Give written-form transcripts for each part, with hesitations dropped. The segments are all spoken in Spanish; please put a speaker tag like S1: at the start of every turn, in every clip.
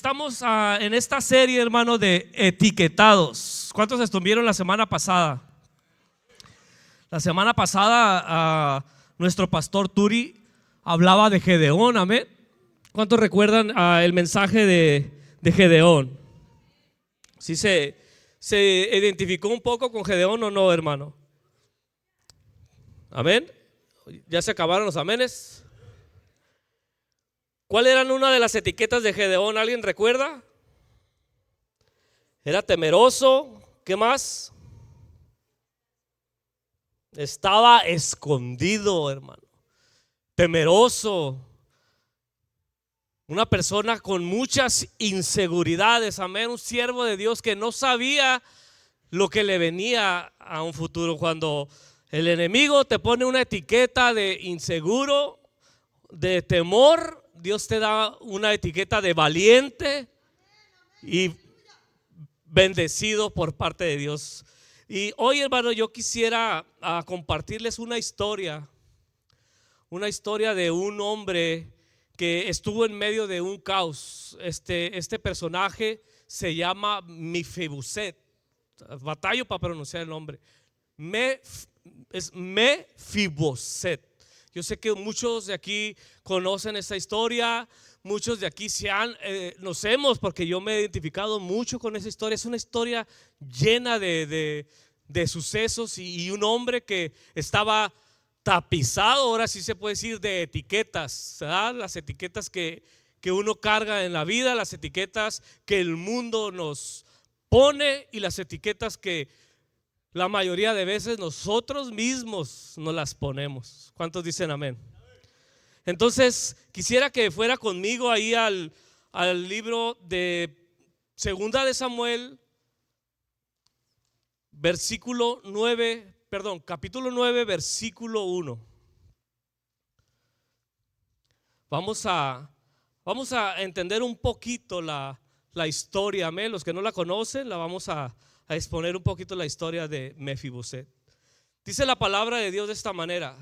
S1: Estamos en esta serie, hermano, de etiquetados. ¿Cuántos estuvieron la semana pasada? La semana pasada nuestro pastor Turi hablaba de Gedeón, amén. ¿Cuántos recuerdan el mensaje de Gedeón? ¿Sí se identificó un poco con Gedeón o no, hermano? Amén. ¿Ya se acabaron los amenes? ¿Cuál eran una de las etiquetas de Gedeón? ¿Alguien recuerda? Era temeroso. ¿Qué más? Estaba escondido, hermano. Temeroso. Una persona con muchas inseguridades, amén. Un siervo de Dios que no sabía lo que le venía a un futuro. Cuando el enemigo te pone una etiqueta de inseguro, de temor, Dios te da una etiqueta de valiente y bendecido por parte de Dios. Y hoy, hermano, yo quisiera compartirles una historia de un hombre que estuvo en medio de un caos. Este personaje se llama Mefiboset. Batallo para pronunciar el nombre. Es Mefiboset. Yo sé que muchos de aquí conocen esta historia, muchos de aquí nos hemos, porque yo me he identificado mucho con esa historia. Es una historia llena de sucesos y un hombre que estaba tapizado, ahora sí se puede decir, de etiquetas, ¿verdad? Las etiquetas que uno carga en la vida, las etiquetas que el mundo nos pone y las etiquetas que la mayoría de veces nosotros mismos nos las ponemos. ¿Cuántos dicen amén? Entonces quisiera que fuera conmigo ahí al libro de Segunda de Samuel, capítulo 9, versículo 1. Vamos a entender un poquito la historia, amén. Los que no la conocen, la vamos a exponer un poquito la historia de Mefiboset. Dice la palabra de Dios de esta manera: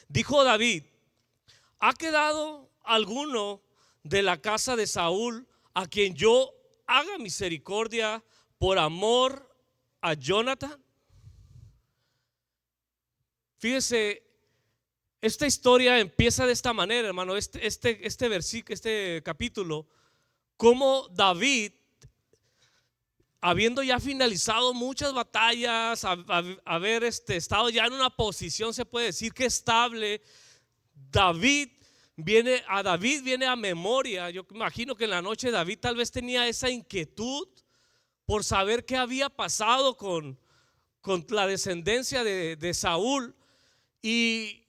S1: dijo David: ¿ha quedado alguno de la casa de Saúl a quien yo haga misericordia por amor a Jonathan? Fíjese, esta historia empieza de esta manera, hermano. Este capítulo, como David, habiendo ya finalizado muchas batallas, haber estado ya en una posición, se puede decir que estable, David viene a memoria. Yo imagino que en la noche David tal vez tenía esa inquietud por saber qué había pasado con la descendencia de Saúl. Y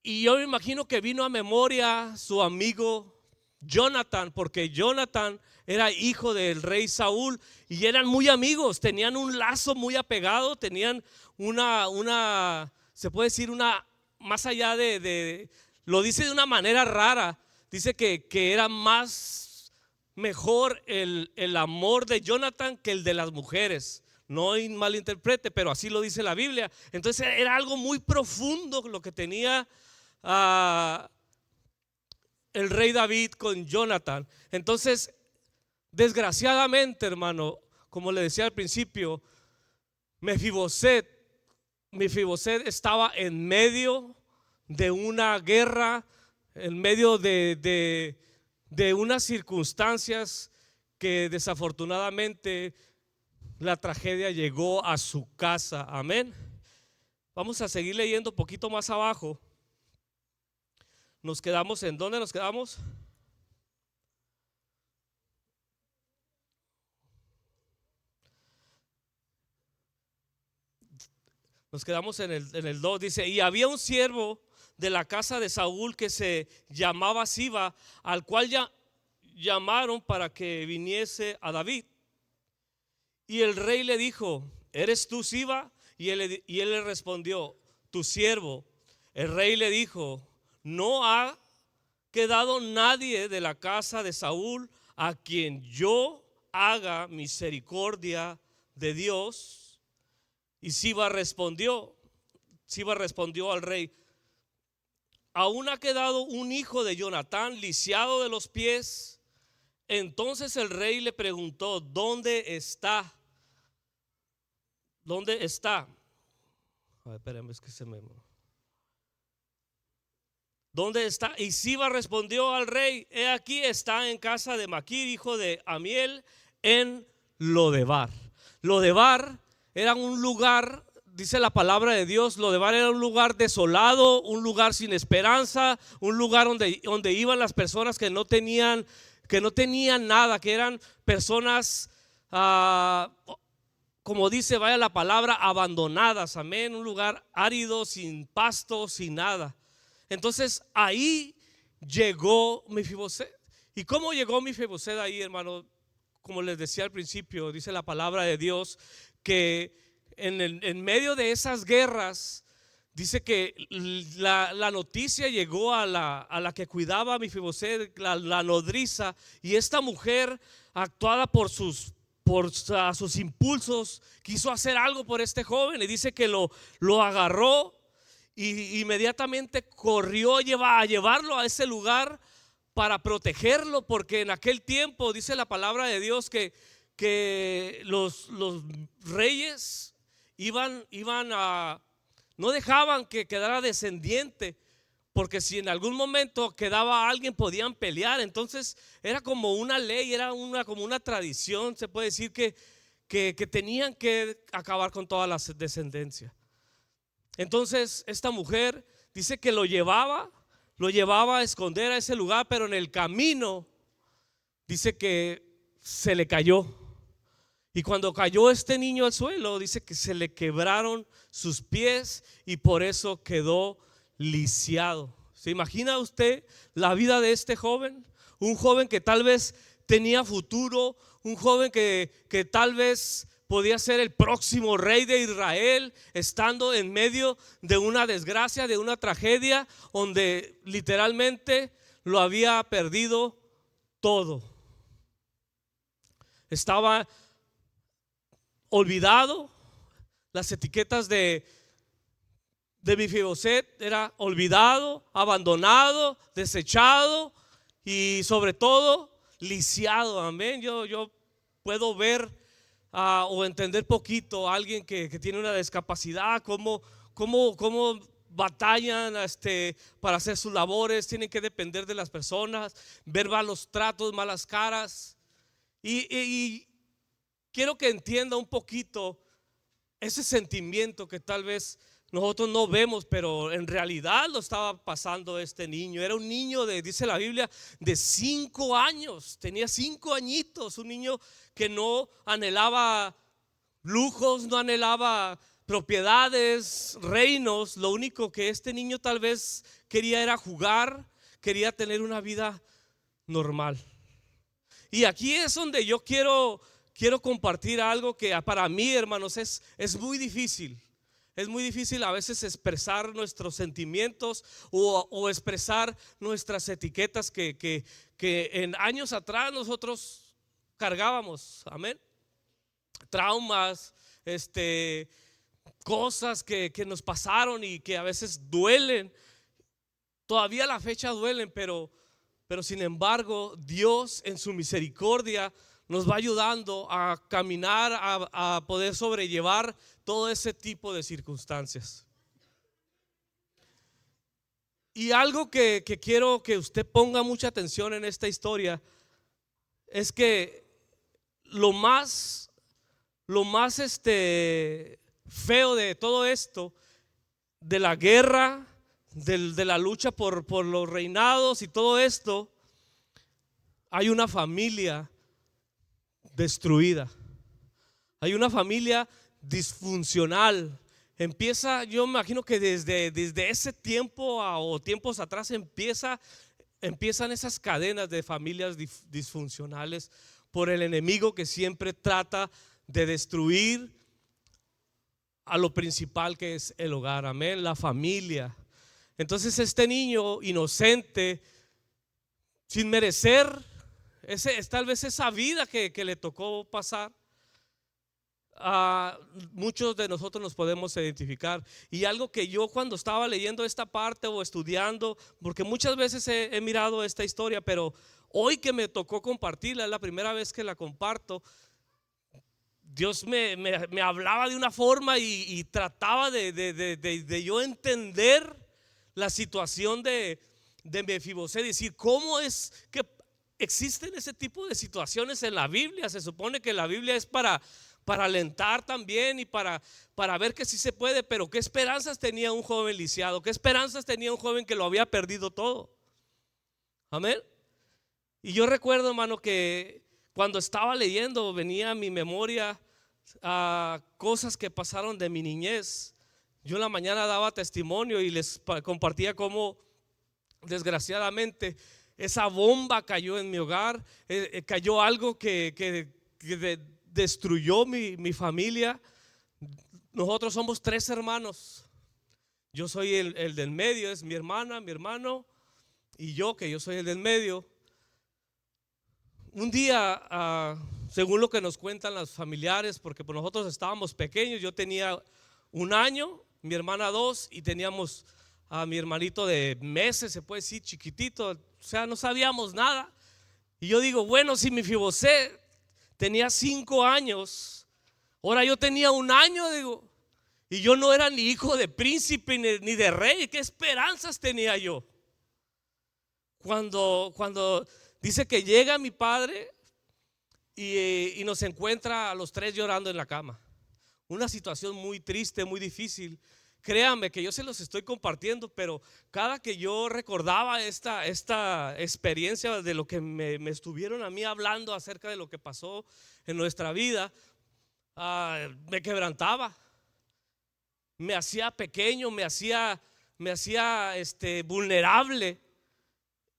S1: yo me imagino que vino a memoria su amigo Jonathan, porque Jonathan era hijo del rey Saúl y eran muy amigos, tenían un lazo muy apegado, tenían se puede decir más allá lo dice de una manera rara, dice que era mejor el amor de Jonathan que el de las mujeres. No malinterprete, pero así lo dice la Biblia. Entonces era algo muy profundo lo que tenía el rey David con Jonathan. Entonces, desgraciadamente, hermano, como le decía al principio, Mefiboset estaba en medio de una guerra, en medio de unas circunstancias que desafortunadamente la tragedia llegó a su casa. Amén. Vamos a seguir leyendo un poquito más abajo. Nos quedamos ¿en dónde nos quedamos? Nos quedamos en el 2. Dice: y había un siervo de la casa de Saúl que se llamaba Siba, al cual ya llamaron para que viniese a David. Y el rey le dijo: ¿eres tú, Siba? Y él le respondió: tu siervo. El rey le dijo: no ha quedado nadie de la casa de Saúl a quien yo haga misericordia de Dios. Y Siba respondió al rey: aún ha quedado un hijo de Jonatán lisiado de los pies. entonces el rey le preguntó: ¿dónde está? ¿Dónde está? A ver, espérame, es que se me... ¿Dónde está? Y Siba respondió al rey: he aquí, está en casa de Maquir, hijo de Amiel, en Lodebar. Lodebar era un lugar, dice la palabra de Dios, Lodebar era un lugar desolado, un lugar sin esperanza, un lugar donde iban las personas que no tenían nada, que eran personas, como dice, vaya la palabra, abandonadas, amén, un lugar árido, sin pasto, sin nada. Entonces ahí llegó Mefiboset. ¿Y cómo llegó Mefiboset ahí, hermano? Como les decía al principio, dice la palabra de Dios que en medio de esas guerras, dice que la noticia llegó a la que cuidaba a Mefiboset, la nodriza, y esta mujer, actuada por sus impulsos, quiso hacer algo por este joven, y dice que lo agarró y inmediatamente corrió a llevarlo a ese lugar para protegerlo, porque en aquel tiempo dice la palabra de Dios que los reyes iban a, no dejaban que quedara descendiente, porque si en algún momento quedaba alguien podían pelear. Entonces era como una ley, era como una tradición, se puede decir que tenían que acabar con toda la descendencia. Entonces esta mujer dice que lo llevaba a esconder a ese lugar, pero en el camino dice que se le cayó. Y cuando cayó este niño al suelo, dice que se le quebraron sus pies y por eso quedó lisiado. ¿Se imagina usted la vida de este joven? Un joven que tal vez tenía futuro, un joven que tal vez podía ser el próximo rey de Israel, estando en medio de una desgracia, de una tragedia, donde literalmente lo había perdido todo. Estaba olvidado. Las etiquetas de Mefiboset era olvidado, abandonado, desechado y sobre todo lisiado. Amén. Yo puedo ver o entender poquito a alguien que tiene una discapacidad, cómo batallan para hacer sus labores, tienen que depender de las personas, ver malos tratos, malas caras. Y quiero que entienda un poquito ese sentimiento que tal vez nosotros no vemos, pero en realidad lo estaba pasando este niño. Era un niño dice la Biblia, de 5 años, tenía 5 añitos, un niño que no anhelaba lujos, no anhelaba propiedades, reinos. Lo único que este niño tal vez quería era jugar, quería tener una vida normal. Y aquí es donde yo quiero compartir algo que para mí, hermanos, es muy difícil. Es muy difícil a veces expresar nuestros sentimientos o expresar nuestras etiquetas que en años atrás nosotros cargábamos. Amén. Traumas, cosas que nos pasaron y que a veces duelen. Todavía a la fecha duelen, pero sin embargo Dios en su misericordia nos va ayudando a caminar, a poder sobrellevar todo ese tipo de circunstancias. Y algo que quiero que usted ponga mucha atención en esta historia es que lo más feo de todo esto, de la guerra, de la lucha por los reinados y todo esto, hay una familia destruida. Hay una familia disfuncional. Empieza, yo me imagino que desde ese tiempo o tiempos atrás empiezan esas cadenas de familias disfuncionales por el enemigo que siempre trata de destruir a lo principal, que es el hogar. Amén, la familia. Entonces este niño inocente, sin merecer tal vez esa vida que le tocó pasar, muchos de nosotros nos podemos identificar. Y algo que yo cuando estaba leyendo esta parte o estudiando, porque muchas veces he mirado esta historia, pero hoy que me tocó compartirla, es la primera vez que la comparto. Dios me hablaba de una forma y trataba de yo entender la situación de Mefibosé, decir cómo es que existen ese tipo de situaciones en la Biblia. Se supone que la Biblia es para alentar también y para ver que sí se puede, pero qué esperanzas tenía un joven lisiado, qué esperanzas tenía un joven que lo había perdido todo. Amén. Y yo recuerdo, hermano, que cuando estaba leyendo venía a mi memoria cosas que pasaron de mi niñez. Yo en la mañana daba testimonio y les compartía cómo desgraciadamente esa bomba cayó en mi hogar, cayó algo que destruyó mi familia. Nosotros somos 3 hermanos. Yo soy el del medio, es mi hermana, mi hermano y yo, que yo soy el del medio. Un día, según lo que nos cuentan los familiares, porque pues nosotros estábamos pequeños, yo tenía 1 año, mi hermana 2 y teníamos a mi hermanito de meses, se puede decir, chiquitito, o sea, no sabíamos nada. Y yo digo, bueno, si Mefibosé tenía 5 años, ahora yo tenía 1 año, digo, y yo no era ni hijo de príncipe ni de rey, ¿qué esperanzas tenía yo? Cuando dice que llega mi padre y nos encuentra a los 3 llorando en la cama. Una situación muy triste, muy difícil. Créanme que yo se los estoy compartiendo, pero cada que yo recordaba esta experiencia de lo que me estuvieron a mí hablando acerca de lo que pasó en nuestra vida, me quebrantaba, me hacía pequeño, me hacía vulnerable.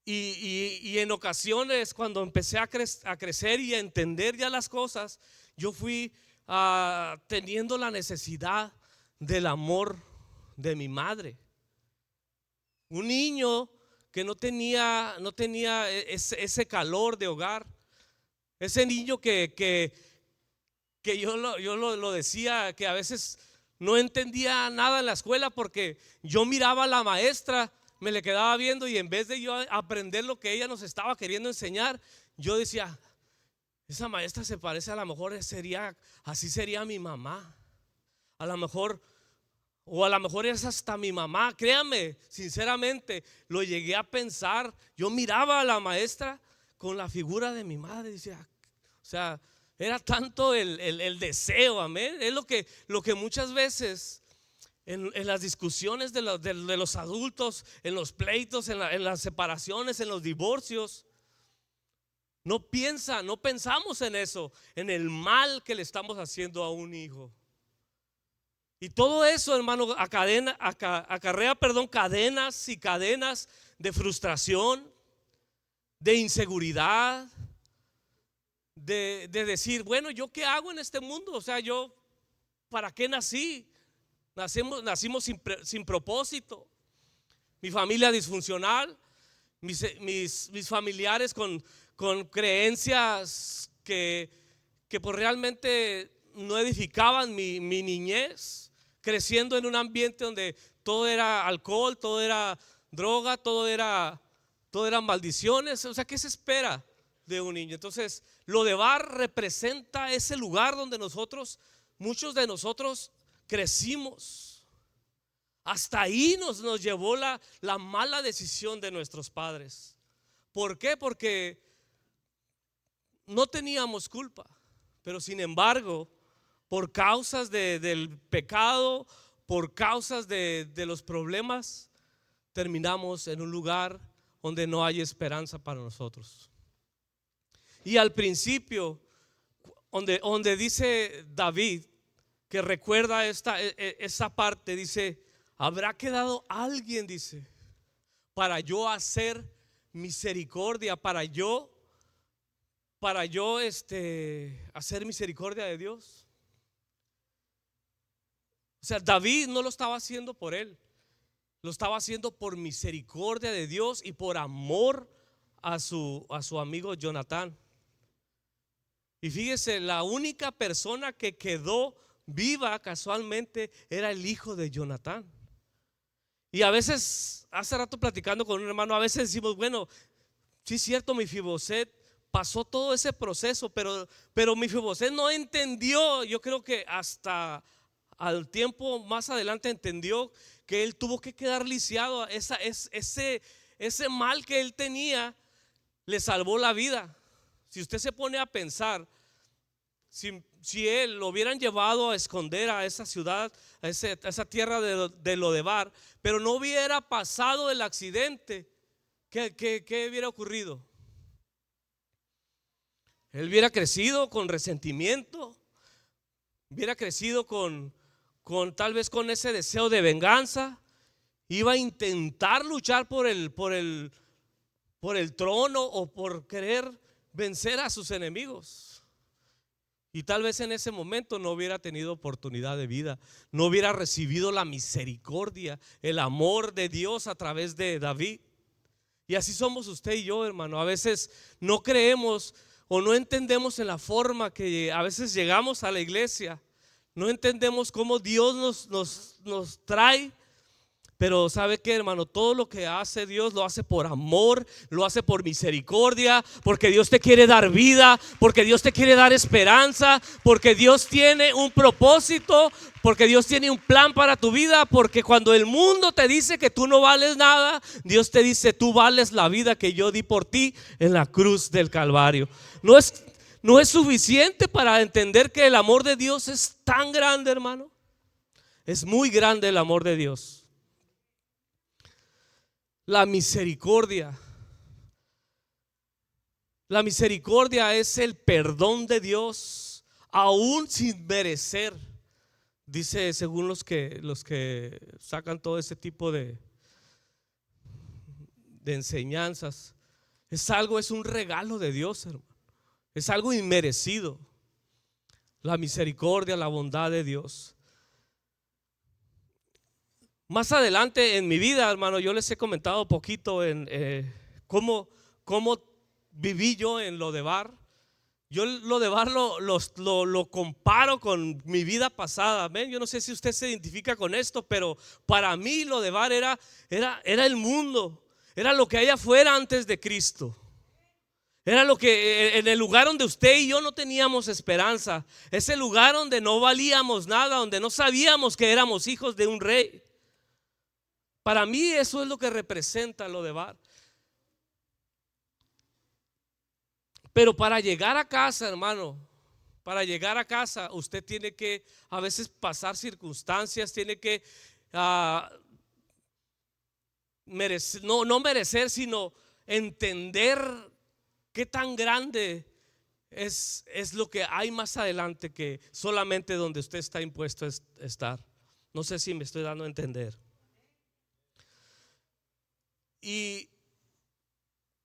S1: Y en ocasiones cuando empecé a crecer y a entender ya las cosas, yo fui teniendo la necesidad del amor de mi madre. Un niño que no tenía ese calor de hogar. Ese niño que yo lo decía, que a veces no entendía nada en la escuela porque yo miraba a la maestra, me le quedaba viendo y en vez de yo aprender lo que ella nos estaba queriendo enseñar, yo decía, esa maestra se parece, a lo mejor así sería mi mamá, a lo mejor, o a lo mejor es hasta mi mamá. Créame, sinceramente lo llegué a pensar. Yo miraba a la maestra con la figura de mi madre, decía, o sea, era tanto el deseo, amén. Es lo que muchas veces en las discusiones de los adultos, en los pleitos, en las separaciones, en los divorcios, no pensamos en eso, en el mal que le estamos haciendo a un hijo. Y todo eso, hermano, acarrea cadenas y cadenas de frustración, de inseguridad, de decir, bueno, ¿yo qué hago en este mundo? O sea, ¿yo para qué nací? Nacimos sin propósito. Mi familia disfuncional, mis familiares con creencias que pues realmente no edificaban mi niñez, creciendo en un ambiente donde todo era alcohol, todo era droga, todo eran maldiciones. O sea, ¿qué se espera de un niño? Entonces, Lodebar representa ese lugar donde muchos de nosotros crecimos. Hasta ahí nos llevó la mala decisión de nuestros padres. ¿Por qué? Porque no teníamos culpa, pero sin embargo, por causas del pecado, por causas de los problemas, terminamos en un lugar donde no hay esperanza para nosotros. Y al principio, donde dice David, que recuerda esa parte, dice, habrá quedado alguien, dice, para yo hacer misericordia, para yo hacer misericordia de Dios. O sea, David no lo estaba haciendo por él, lo estaba haciendo por misericordia de Dios y por amor a su amigo Jonatán. Y fíjese, la única persona que quedó viva casualmente era el hijo de Jonatán. Y a veces, hace rato platicando con un hermano, a veces decimos, bueno, Sí, es cierto, Mefiboset pasó todo ese proceso, pero Mefiboset no entendió. Yo creo que hasta al tiempo más adelante entendió que él tuvo que quedar lisiado. Ese mal que él tenía le salvó la vida. Si usted se pone a pensar, si él lo hubieran llevado a esconder a esa ciudad, a esa tierra de Lodebar, pero no hubiera pasado el accidente, ¿qué hubiera ocurrido? Él hubiera crecido con resentimiento, hubiera crecido con tal vez con ese deseo de venganza, iba a intentar luchar por el trono o por querer vencer a sus enemigos. Y tal vez en ese momento no hubiera tenido oportunidad de vida, no hubiera recibido la misericordia, el amor de Dios a través de David. Y así somos usted y yo, hermano. A veces no creemos o no entendemos en la forma que a veces llegamos a la iglesia. No entendemos cómo Dios nos trae. Pero ¿sabe qué, hermano? Todo lo que hace Dios lo hace por amor, lo hace por misericordia, porque Dios te quiere dar vida, porque Dios te quiere dar esperanza, porque Dios tiene un propósito, porque Dios tiene un plan para tu vida. Porque cuando el mundo te dice que tú no vales nada, Dios te dice: tú vales la vida que yo di por ti en la cruz del Calvario. No es suficiente para entender que el amor de Dios es tan grande, hermano. Es muy grande el amor de Dios. La misericordia. La misericordia es el perdón de Dios aún sin merecer. Dice, según los que sacan todo ese tipo de enseñanzas, es un regalo de Dios, hermano. Es algo inmerecido. La misericordia, la bondad de Dios. Más adelante en mi vida, hermano, yo les he comentado poquito en cómo viví yo en Lodebar. Yo Lodebar lo comparo con mi vida pasada. ¿Ven? Yo no sé si usted se identifica con esto, pero para mí Lodebar era el mundo, era lo que hay afuera antes de Cristo. Era lo que en el lugar donde usted y yo no teníamos esperanza, ese lugar donde no valíamos nada, donde no sabíamos que éramos hijos de un rey. Para mí eso es lo que representa Lodebar. Pero para llegar a casa, hermano, para llegar a casa usted tiene que a veces pasar circunstancias, tiene que merecer, no merecer, sino entender qué tan grande es lo que hay más adelante que solamente donde usted está impuesto a estar. No sé si me estoy dando a entender. Y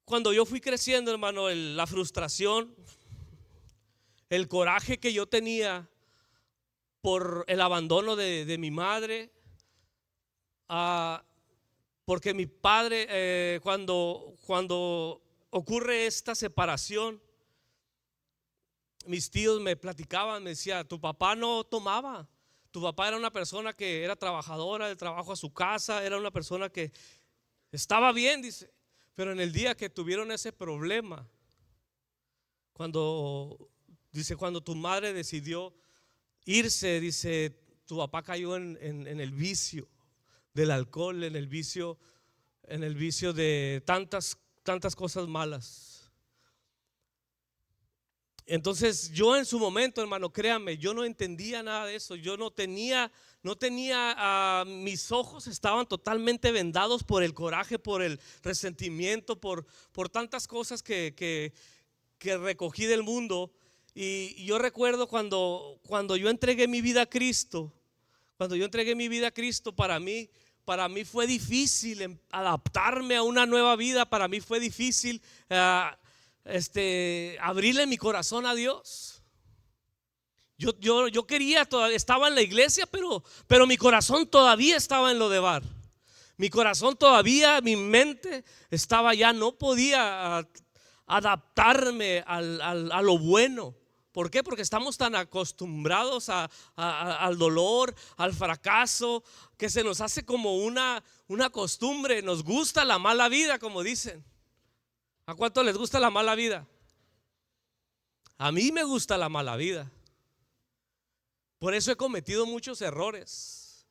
S1: cuando yo fui creciendo, hermano, la frustración, el coraje que yo tenía por el abandono de mi madre, porque mi padre, cuando ocurre esta separación, mis tíos me platicaban, me decían: tu papá no tomaba, tu papá era una persona que era trabajadora, de trabajo a su casa, era una persona que estaba bien, dice. Pero en el día que tuvieron ese problema, cuando tu madre decidió irse, dice, tu papá cayó en el vicio del alcohol, en el vicio de tantas cosas malas. Entonces yo en su momento, hermano, créame, yo no entendía nada de eso. Yo no tenía mis ojos estaban totalmente vendados por el coraje, por el resentimiento, por tantas cosas que recogí del mundo. Y yo recuerdo cuando yo entregué mi vida a Cristo, para mí fue difícil adaptarme a una nueva vida. Para mí fue difícil abrirle mi corazón a Dios. Yo quería, estaba en la iglesia, pero mi corazón todavía estaba en Lodebar. Mi corazón todavía, mi mente estaba ya, no podía adaptarme a lo bueno. ¿Por qué? Porque estamos tan acostumbrados al dolor, al fracaso, que se nos hace como una costumbre. Nos gusta la mala vida, como dicen. ¿A cuánto les gusta la mala vida? A mí me gusta la mala vida. Por eso he cometido muchos errores.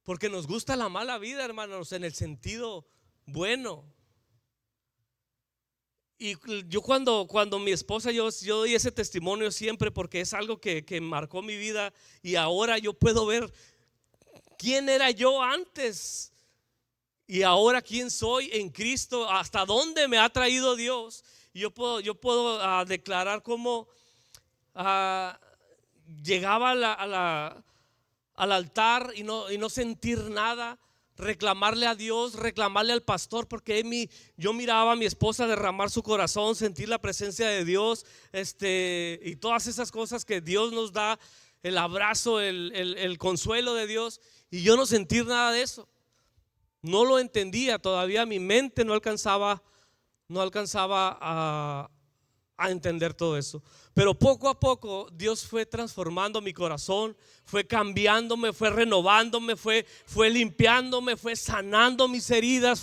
S1: Porque nos gusta la mala vida, hermanos, en el sentido bueno. Y yo cuando mi esposa, yo doy ese testimonio siempre porque es algo que marcó mi vida. Y ahora yo puedo ver quién era yo antes y ahora quién soy en Cristo, hasta dónde me ha traído Dios. Y yo puedo declarar cómo llegaba al altar y no sentir nada, reclamarle a Dios, reclamarle al pastor, porque yo miraba a mi esposa derramar su corazón, sentir la presencia de Dios, y todas esas cosas que Dios nos da, el abrazo, el consuelo de Dios, y yo no sentir nada de eso. No lo entendía todavía, mi mente no alcanzaba a entender todo eso. Pero poco a poco Dios fue transformando mi corazón, fue cambiándome, fue renovándome, fue limpiándome, fue sanando mis heridas,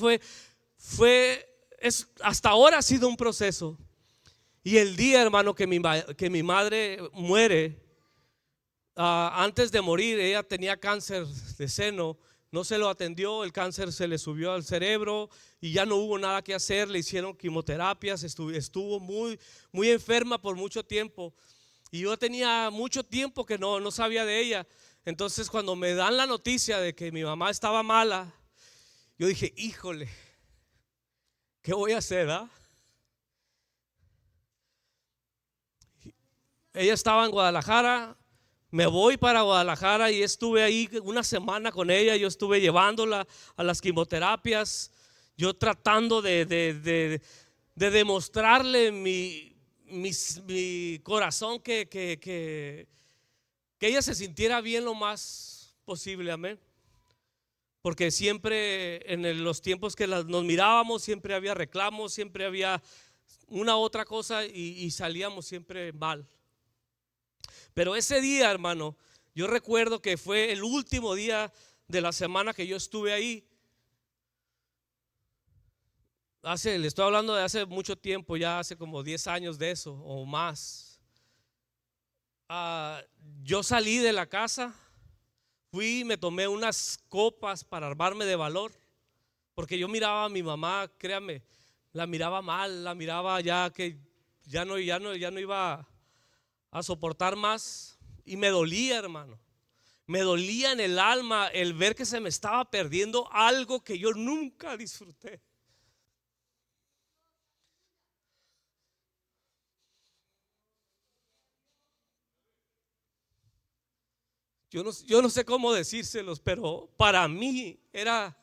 S1: hasta ahora ha sido un proceso. Y el día, hermano, que mi madre muere, antes de morir, ella tenía cáncer de seno. No se lo atendió, el cáncer se le subió al cerebro y ya no hubo nada que hacer. Le hicieron quimioterapias, estuvo muy, muy enferma por mucho tiempo. Y yo tenía mucho tiempo que no sabía de ella. Entonces, cuando me dan la noticia de que mi mamá estaba mala, yo dije, híjole, ¿qué voy a hacer? Ella estaba en Guadalajara. Me voy para Guadalajara y estuve ahí una semana con ella. Yo estuve llevándola a las quimioterapias, yo tratando de demostrarle mi corazón que ella se sintiera bien lo más posible, amén. Porque siempre en los tiempos que nos mirábamos, siempre había reclamos, siempre había una otra cosa y salíamos siempre mal. Pero ese día, hermano, yo recuerdo que fue el último día de la semana que yo estuve ahí. Le estoy hablando de hace mucho tiempo, ya hace como 10 años de eso o más. Yo salí de la casa, fui y me tomé unas copas para armarme de valor, porque yo miraba a mi mamá, créame, la miraba mal, la miraba ya que ya no iba a soportar más. Y me dolía, hermano, me dolía en el alma el ver que se me estaba perdiendo algo que yo nunca disfruté. Yo no sé cómo decírselos, pero para mí era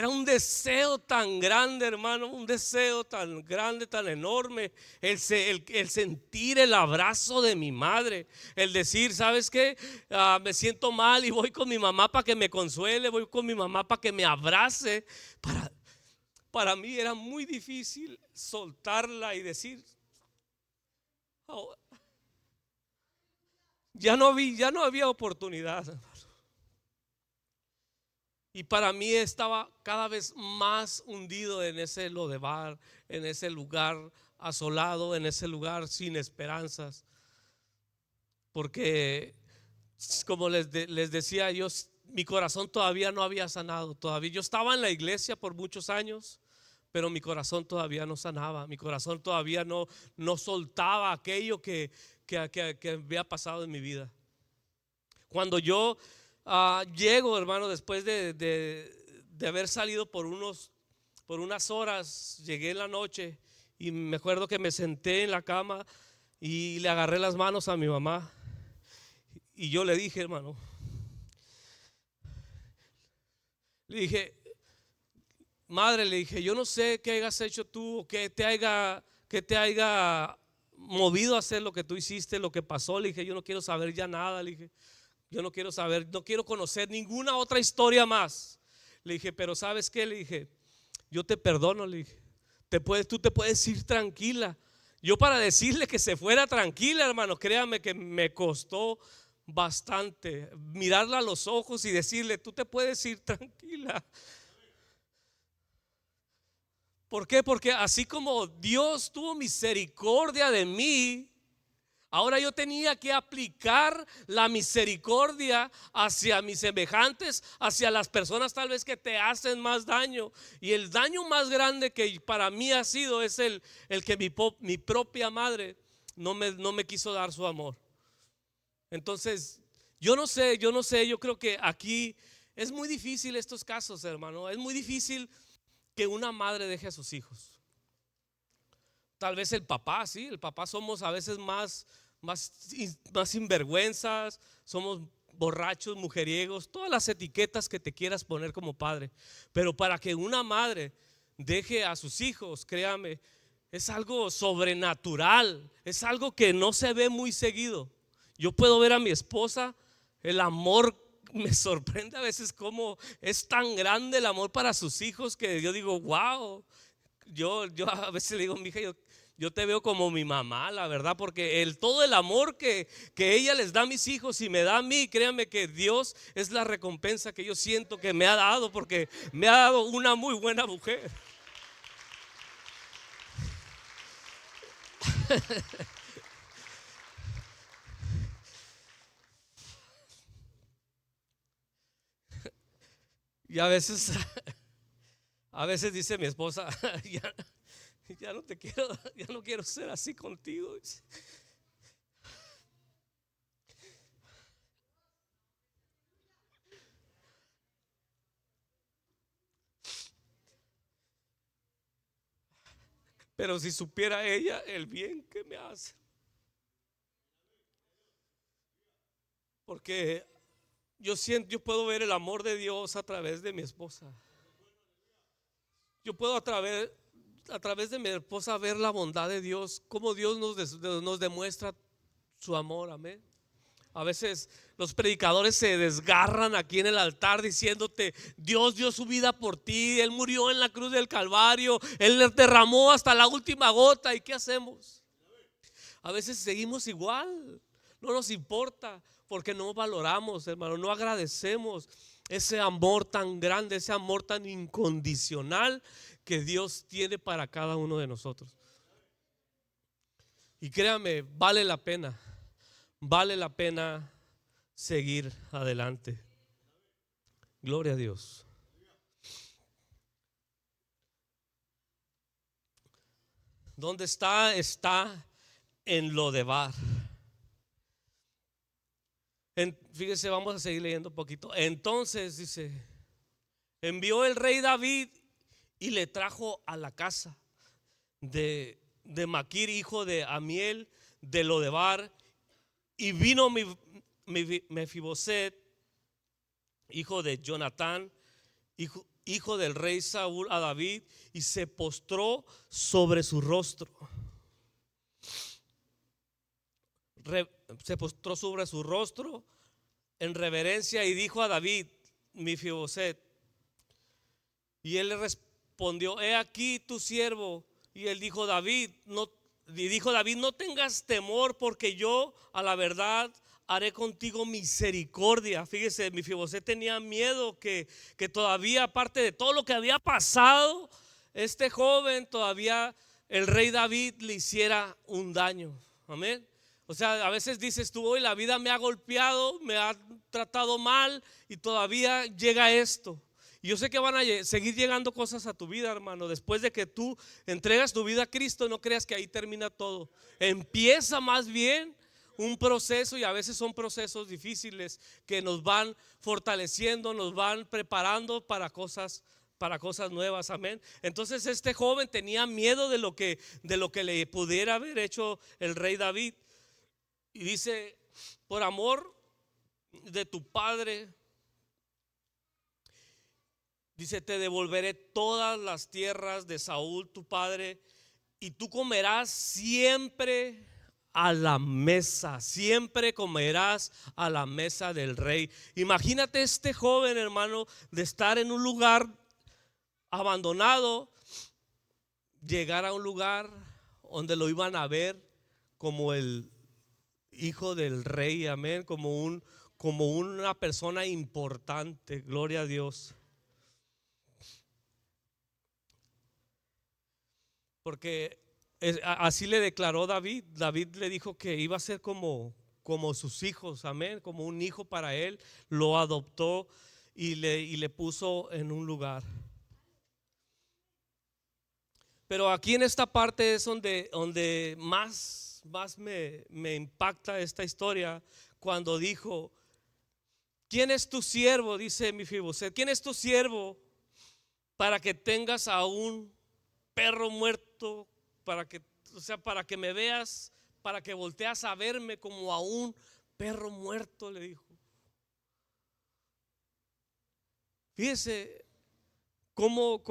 S1: un deseo tan grande, hermano, un deseo tan grande, tan enorme, el sentir el abrazo de mi madre, el decir, ¿sabes qué? Me siento mal y voy con mi mamá para que me consuele, voy con mi mamá para que me abrace. Para mí era muy difícil soltarla y decir, oh, ya no había oportunidad. Y para mí estaba cada vez más hundido en ese lodevar, en ese lugar asolado, en ese lugar sin esperanzas. Porque como les decía yo, mi corazón todavía no había sanado. Todavía yo estaba en la iglesia por muchos años, pero mi corazón todavía no sanaba. Mi corazón todavía no soltaba aquello que había pasado en mi vida. Cuando yo llego, hermano, después de haber salido por unas horas, llegué en la noche y me acuerdo que me senté en la cama y le agarré las manos a mi mamá y yo le dije, hermano, le dije, madre, le dije, yo no sé qué hayas hecho tú o que te haya movido a hacer lo que tú hiciste, lo que pasó. Le dije, yo no quiero saber ya nada. Le dije, yo no quiero saber, no quiero conocer ninguna otra historia más. Le dije, pero ¿sabes qué? Le dije, yo te perdono. Le dije, tú te puedes ir tranquila. Yo para decirle que se fuera tranquila, hermano, créame que me costó bastante mirarla a los ojos y decirle, tú te puedes ir tranquila. ¿Por qué? Porque así como Dios tuvo misericordia de mí, ahora yo tenía que aplicar la misericordia hacia mis semejantes, hacia las personas tal vez que te hacen más daño. Y el daño más grande que para mí ha sido es el que mi propia madre no me quiso dar su amor. Entonces, yo no sé, yo creo que aquí es muy difícil estos casos, hermano. Es muy difícil que una madre deje a sus hijos. Tal vez el papá, sí, el papá somos a veces más sinvergüenzas, somos borrachos, mujeriegos, todas las etiquetas que te quieras poner como padre. Pero para que una madre deje a sus hijos, créame, es algo sobrenatural, es algo que no se ve muy seguido. Yo puedo ver a mi esposa, el amor me sorprende a veces cómo es tan grande el amor para sus hijos que yo digo, wow. Yo a veces le digo, mija, yo te veo como mi mamá, la verdad, porque todo el amor que ella les da a mis hijos y me da a mí, créanme que Dios es la recompensa que yo siento que me ha dado, porque me ha dado una muy buena mujer. Y a veces dice mi esposa, ya, ya no te quiero, ya no quiero ser así contigo. Pero si supiera ella el bien que me hace, porque yo puedo ver el amor de Dios a través de mi esposa. Yo puedo a través de mi esposa ver la bondad de Dios, cómo Dios nos demuestra su amor, amén. A veces los predicadores se desgarran aquí en el altar diciéndote, Dios dio su vida por ti, Él murió en la cruz del Calvario, Él derramó hasta la última gota. ¿Y qué hacemos? A veces seguimos igual, no nos importa porque no valoramos, hermano, no agradecemos ese amor tan grande, ese amor tan incondicional que Dios tiene para cada uno de nosotros. Y créame, vale la pena seguir adelante. Gloria a Dios. ¿Dónde está? Está en Lodebar. Fíjese, vamos a seguir leyendo un poquito. Entonces dice, envió el rey David y le trajo a la casa de Maquir, hijo de Amiel, de Lodebar. Y vino Mefiboset, hijo de Jonatán, hijo del rey Saúl, a David, y se postró sobre su rostro. Se postró sobre su rostro en reverencia y dijo a David, Mefiboset. Y él le respondió, he aquí tu siervo. Y él dijo, David, no tengas temor, porque yo a la verdad haré contigo misericordia. Fíjese, Mefiboset tenía miedo que todavía, aparte de todo lo que había pasado, este joven todavía el rey David le hiciera un daño. Amén. O sea, a veces dices tú, hoy la vida me ha golpeado, me ha tratado mal y todavía llega esto. Y yo sé que van a seguir llegando cosas a tu vida, hermano. Después de que tú entregas tu vida a Cristo, no creas que ahí termina todo. Empieza más bien un proceso, y a veces son procesos difíciles que nos van fortaleciendo, nos van preparando para cosas nuevas, amén. Entonces este joven tenía miedo de lo que le pudiera haber hecho el rey David. Y dice, por amor de tu padre, dice, te devolveré todas las tierras de Saúl tu padre, y tú comerás siempre a la mesa, siempre comerás a la mesa del rey. Imagínate este joven, hermano, de estar en un lugar abandonado, llegar a un lugar donde lo iban a ver como el hijo del rey, amén, como una persona importante. Gloria a Dios. porque así le declaró David. David le dijo que iba a ser como sus hijos, amén, como un hijo para él. Lo adoptó y le puso en un lugar. Pero aquí en esta parte es donde más me impacta esta historia, cuando dijo: ¿quién es tu siervo? Dice Mefiboset, ¿quién es tu siervo para que tengas a un perro muerto, para que me veas, para que volteas a verme como a un perro muerto? Le dijo. Fíjese cómo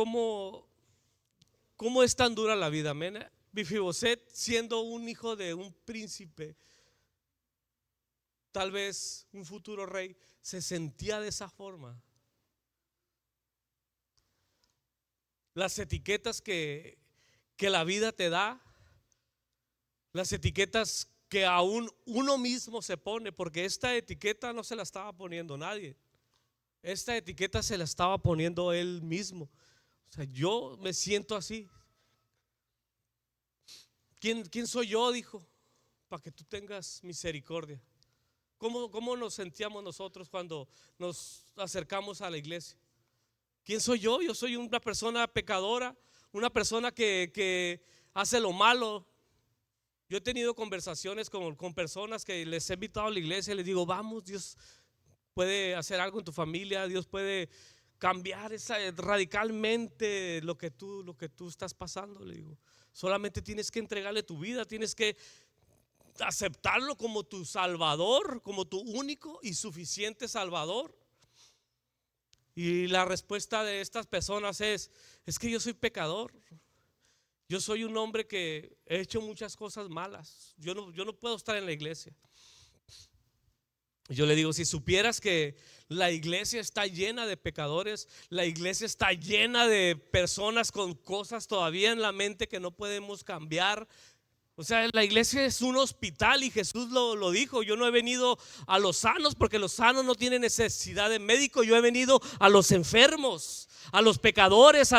S1: es tan dura la vida, amén. Mefiboset, siendo un hijo de un príncipe, tal vez un futuro rey, se sentía de esa forma. Las etiquetas que la vida te da, las etiquetas que aún uno mismo se pone, porque esta etiqueta no se la estaba poniendo nadie, esta etiqueta se la estaba poniendo él mismo. O sea, yo me siento así. ¿Quién soy yo? Dijo, para que tú tengas misericordia. ¿Cómo nos sentíamos nosotros cuando nos acercamos a la iglesia? ¿Quién soy yo? Yo soy una persona pecadora, una persona que hace lo malo. Yo he tenido conversaciones con personas que les he invitado a la iglesia y les digo: vamos, Dios puede hacer algo en tu familia, Dios puede cambiar radicalmente lo que tú estás pasando. Le digo, solamente tienes que entregarle tu vida, tienes que aceptarlo como tu Salvador, como tu único y suficiente Salvador. Y la respuesta de estas personas es que yo soy pecador. Yo soy un hombre que he hecho muchas cosas malas. Yo no puedo estar en la iglesia. Yo le digo: si supieras que la iglesia está llena de pecadores, la iglesia está llena de personas con cosas todavía en la mente que no podemos cambiar. O sea, la iglesia es un hospital y Jesús lo dijo: yo no he venido a los sanos, porque los sanos no tienen necesidad de médico. Yo he venido a los enfermos, a los pecadores,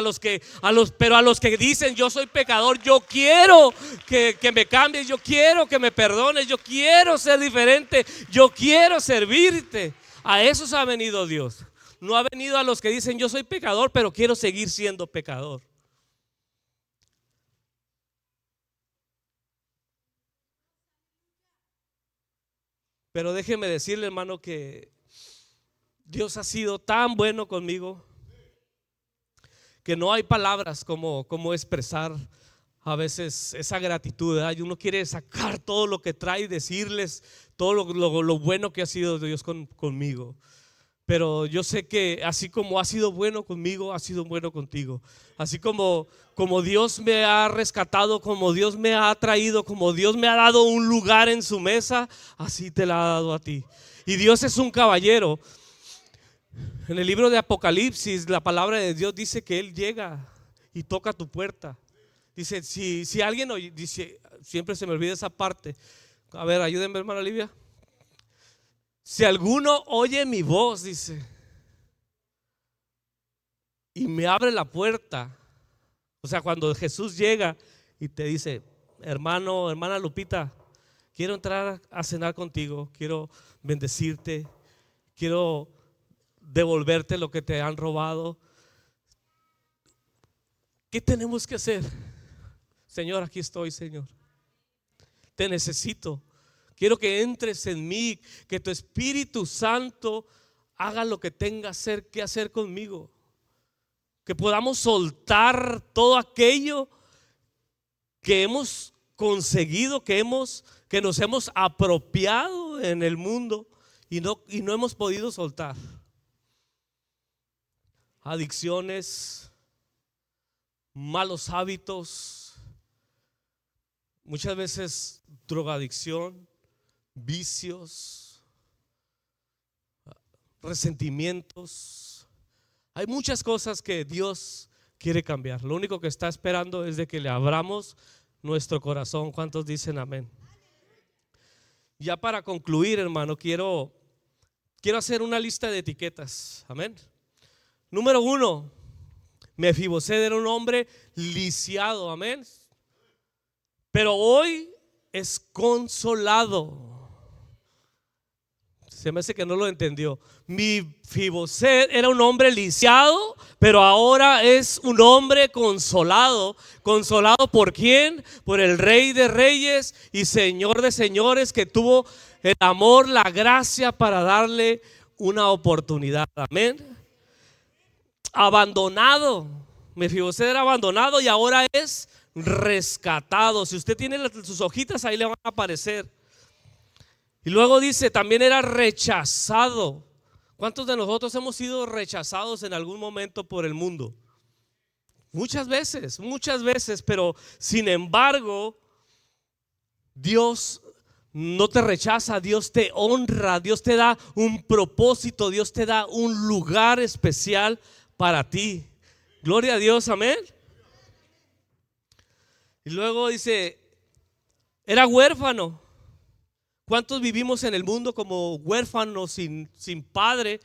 S1: pero a los que dicen: yo soy pecador, yo quiero que me cambies, yo quiero que me perdones, yo quiero ser diferente, yo quiero servirte. A esos ha venido Dios. No ha venido a los que dicen: yo soy pecador, pero quiero seguir siendo pecador. Pero déjeme decirle, hermano, que Dios ha sido tan bueno conmigo que no hay palabras como expresar a veces esa gratitud, ¿verdad? Y uno quiere sacar todo lo que trae y decirles todo lo bueno que ha sido Dios conmigo. Pero yo sé que así como ha sido bueno conmigo, ha sido bueno contigo. Así como Dios me ha rescatado, como Dios me ha traído, como Dios me ha dado un lugar en su mesa, así te la ha dado a ti. Y Dios es un caballero. En el libro de Apocalipsis, la palabra de Dios dice que Él llega y toca tu puerta. Dice, si alguien oye, dice, siempre se me olvida esa parte. A ver, ayúdenme, hermana Olivia. Si alguno oye mi voz, dice, y me abre la puerta. O sea, cuando Jesús llega y te dice: hermano, hermana Lupita, quiero entrar a cenar contigo, quiero bendecirte, quiero devolverte lo que te han robado. ¿Qué tenemos que hacer? Señor, aquí estoy, Señor. Te necesito. Quiero que entres en mí, que tu Espíritu Santo haga lo que tenga que hacer conmigo. Que podamos soltar todo aquello que hemos conseguido, que nos hemos apropiado en el mundo y no hemos podido soltar. Adicciones, malos hábitos, muchas veces drogadicción, vicios, resentimientos. Hay muchas cosas que Dios quiere cambiar. Lo único que está esperando es de que le abramos nuestro corazón. ¿Cuántos dicen amén? Ya para concluir, hermano, quiero hacer una lista de etiquetas. Amén. Número 1, Mefiboset era un hombre lisiado. Amén. pero hoy es consolado. Se me hace que no lo entendió. Mefiboset era un hombre lisiado, pero ahora es un hombre consolado. ¿Consolado por quién? Por el Rey de Reyes y Señor de Señores, que tuvo el amor, la gracia para darle una oportunidad. Amén. Abandonado. Mefiboset era abandonado y ahora es rescatado. Si usted tiene sus hojitas, ahí le van a aparecer. Y luego dice, también era rechazado. ¿Cuántos de nosotros hemos sido rechazados en algún momento por el mundo? Muchas veces, pero sin embargo, Dios no te rechaza, Dios te honra, Dios te da un propósito, Dios te da un lugar especial para ti. Gloria a Dios, amén. Y luego dice, era huérfano. ¿Cuántos vivimos en el mundo como huérfanos sin padre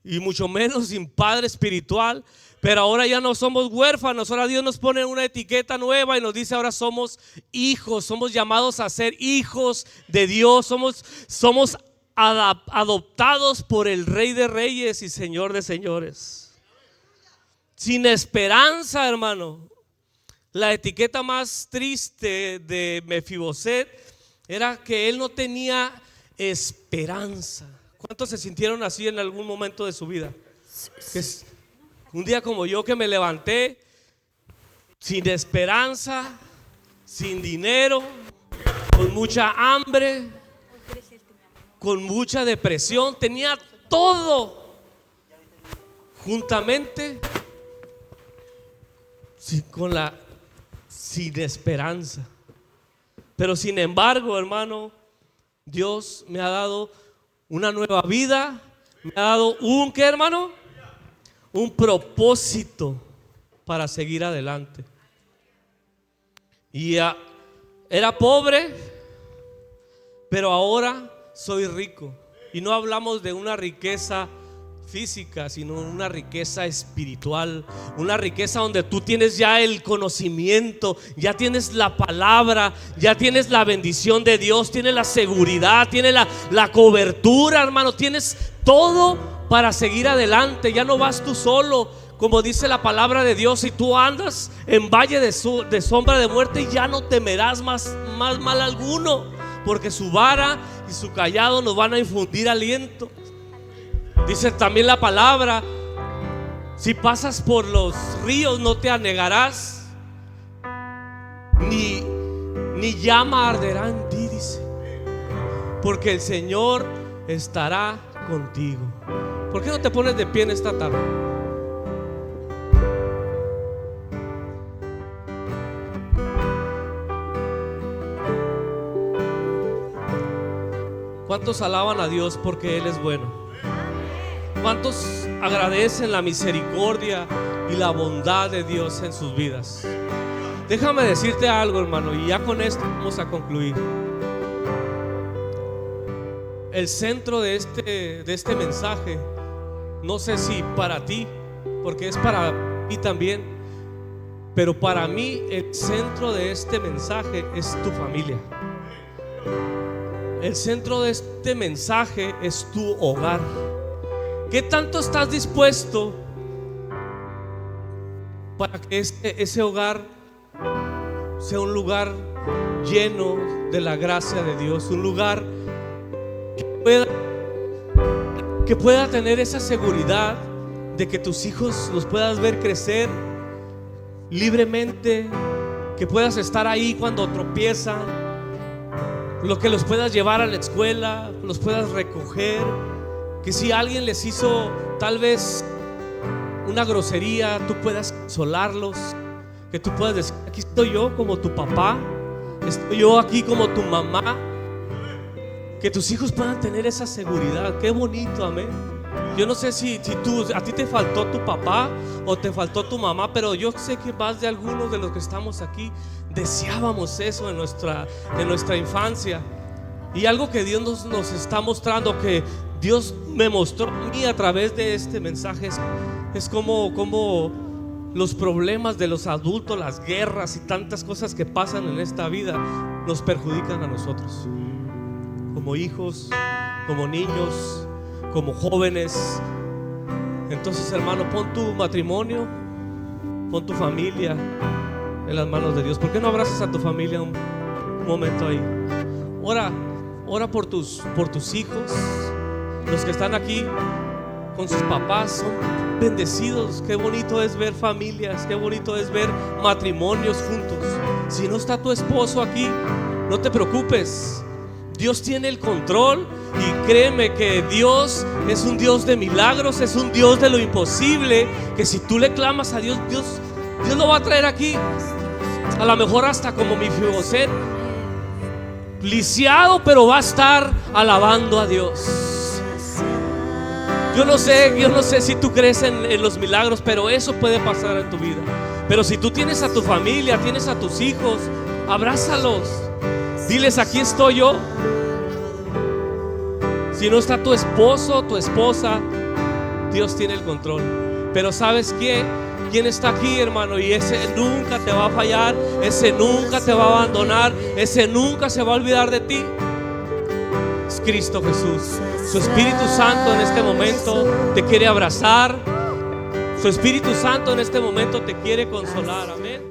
S1: y mucho menos sin padre espiritual? Pero ahora ya no somos huérfanos, ahora Dios nos pone una etiqueta nueva y nos dice ahora somos hijos, somos llamados a ser hijos de Dios, somos adoptados por el Rey de Reyes y Señor de Señores. Sin esperanza, hermano. La etiqueta más triste de Mefiboset era que él no tenía esperanza. ¿Cuántos se sintieron así en algún momento de su vida? Que un día como yo, que me levanté sin esperanza, sin dinero, con mucha hambre, con mucha depresión, tenía todo juntamente sin esperanza. Pero sin embargo, hermano, Dios me ha dado una nueva vida, me ha dado ¿qué, hermano? Un propósito para seguir adelante. Y era pobre, pero ahora soy rico. Y no hablamos de una riqueza física, sino una riqueza espiritual, una riqueza donde tú tienes ya el conocimiento, ya tienes la palabra, ya tienes la bendición de Dios, tienes la seguridad, tienes la cobertura, hermano, tienes todo para seguir adelante. Ya no vas tú solo, como dice la palabra de Dios. Si tú andas en valle de sombra de muerte, ya no temerás más mal alguno, porque su vara y su cayado nos van a infundir aliento. Dice también la palabra, si pasas por los ríos no te anegarás, ni llama arderá en ti, dice, porque el Señor estará contigo. ¿Por qué no te pones de pie en esta tarde? ¿Cuántos alaban a Dios porque Él es bueno? ¿Cuántos agradecen la misericordia y la bondad de Dios en sus vidas? Déjame decirte algo, hermano, y ya con esto vamos a concluir. El centro de este mensaje, no sé si para ti, porque es para mí también, pero para mí el centro de este mensaje es tu familia. El centro de este mensaje es tu hogar. ¿Qué tanto estás dispuesto para que ese hogar sea un lugar lleno de la gracia de Dios? Un lugar que pueda tener esa seguridad de que tus hijos los puedas ver crecer libremente, que puedas estar ahí cuando tropiezan, lo que los puedas llevar a la escuela, los puedas recoger. Que si alguien les hizo tal vez una grosería, tú puedas consolarlos. Que tú puedas decir, aquí estoy yo como tu papá, estoy yo aquí como tu mamá. Que tus hijos puedan tener esa seguridad. Qué bonito, amén. Yo no sé si a ti te faltó tu papá o te faltó tu mamá, pero yo sé que más de algunos de los que estamos aquí deseábamos eso en nuestra infancia. Y algo que Dios nos está mostrando, que Dios me mostró a mí a través de este mensaje, es como los problemas de los adultos, las guerras y tantas cosas que pasan en esta vida nos perjudican a nosotros, como hijos, como niños, como jóvenes. Entonces, hermano, pon tu matrimonio, pon tu familia en las manos de Dios. ¿Por qué no abrazas a tu familia un momento ahí? Ora por tus hijos, los que están aquí con sus papás, son bendecidos. Qué bonito es ver familias, qué bonito es ver matrimonios juntos. Si no está tu esposo aquí, no te preocupes, Dios tiene el control. Y créeme que Dios es un Dios de milagros, es un Dios de lo imposible, que si tú le clamas a Dios, Dios lo va a traer aquí. A lo mejor hasta como Mefiboset, lisiado, pero va a estar alabando a Dios. Yo no sé si tú crees en los milagros, pero eso puede pasar en tu vida. Pero si tú tienes a tu familia, tienes a tus hijos, abrázalos, diles: aquí estoy yo. Si no está tu esposo, tu esposa, Dios tiene el control. Pero ¿sabes qué? ¿Quién está aquí, hermano? Y ese nunca te va a fallar, ese nunca te va a abandonar, ese nunca se va a olvidar de ti. Es Cristo Jesús. Su Espíritu Santo en este momento te quiere abrazar. Su Espíritu Santo en este momento te quiere consolar. Amén.